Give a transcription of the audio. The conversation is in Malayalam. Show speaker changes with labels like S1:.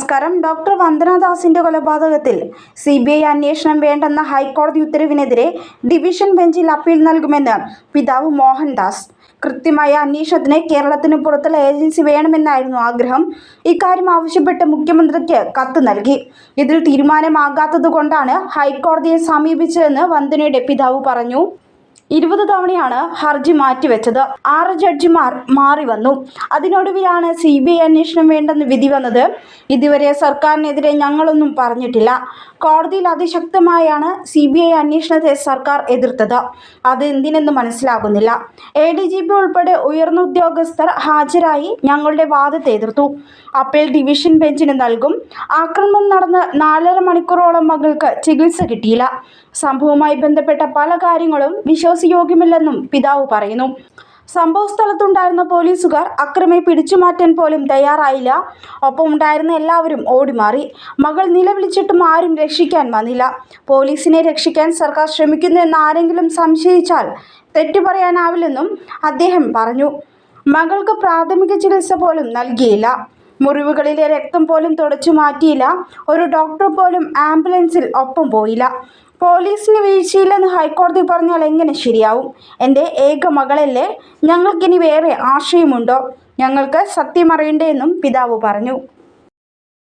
S1: നമസ്കാരം. ഡോക്ടർ വന്ദനാദാസിന്റെ കൊലപാതകത്തിൽ CBI അന്വേഷണം വേണ്ടെന്ന ഹൈക്കോടതി ഉത്തരവിനെതിരെ ഡിവിഷൻ ബെഞ്ചിൽ അപ്പീൽ നൽകുമെന്ന് പിതാവ് മോഹൻദാസ്. കൃത്യമായ അന്വേഷണത്തിന് കേരളത്തിന് പുറത്തുള്ള ഏജൻസി വേണമെന്നായിരുന്നു ആഗ്രഹം. ഇക്കാര്യം ആവശ്യപ്പെട്ട് മുഖ്യമന്ത്രിക്ക് കത്ത് നൽകി. ഇതിൽ തീരുമാനമാകാത്തതുകൊണ്ടാണ് ഹൈക്കോടതിയെ സമീപിച്ചതെന്ന് വന്ദനയുടെ പിതാവ് പറഞ്ഞു. 20 തവണയാണ് ഹർജി മാറ്റിവെച്ചത്. 6 ജഡ്ജിമാർ മാറി വന്നു. അതിനൊടുവിലാണ് CBI അന്വേഷണം വേണ്ടെന്ന് വിധി വന്നത്. ഇതുവരെ സർക്കാരിനെതിരെ ഞങ്ങളൊന്നും പറഞ്ഞിട്ടില്ല. കോടതിയിൽ അതിശക്തമായാണ് CBI അന്വേഷണത്തെ സർക്കാർ എതിർത്തത്. അത് എന്തിനെന്ന് മനസ്സിലാകുന്നില്ല. ADGP ഉൾപ്പെടെ ഉയർന്ന ഉദ്യോഗസ്ഥർ ഹാജരായി ഞങ്ങളുടെ വാദത്തെ എതിർത്തു. അപ്പീൽ ഡിവിഷൻ ബെഞ്ചിന് നൽകും. ആക്രമണം നടന്ന് 4.5 മണിക്കൂറോളം മകൾക്ക് ചികിത്സ കിട്ടിയില്ല. സംഭവവുമായി ബന്ധപ്പെട്ട പല കാര്യങ്ങളും വിശ്വാസയോഗ്യമല്ലെന്നും പിതാവ് പറയുന്നു. സംഭവസ്ഥലത്തുണ്ടായിരുന്ന പോലീസുകാർ അക്രമിയെ പിടിച്ചുമാറ്റാൻ പോലും തയ്യാറായില്ല. ഒപ്പമുണ്ടായിരുന്ന എല്ലാവരും ഓടിമാറി. മകൾ നിലവിളിച്ചിട്ടും ആരും രക്ഷിക്കാൻ വന്നില്ല. പോലീസിനെ രക്ഷിക്കാൻ സർക്കാർ ശ്രമിക്കുന്നു എന്ന് ആരെങ്കിലും സംശയിച്ചാൽ തെറ്റു പറയാനാവില്ലെന്നും അദ്ദേഹം പറഞ്ഞു. മകൾക്ക് പ്രാഥമിക ചികിത്സ പോലും നൽകിയില്ല. മുറിവുകളിലെ രക്തം പോലും തുടച്ചു മാറ്റിയില്ല. ഒരു ഡോക്ടർ പോലും ആംബുലൻസിൽ ഒപ്പം പോയില്ല. പോലീസിന് വീഴ്ചയില്ലെന്ന് ഹൈക്കോടതി പറഞ്ഞാൽ എങ്ങനെ ശരിയാവും? എൻ്റെ ഏക മകളല്ലേ? ഞങ്ങൾക്കിനി വേറെ ആശയമുണ്ടോ? ഞങ്ങൾക്ക് സത്യം അറിയണ്ടേ എന്നും പിതാവ് പറഞ്ഞു.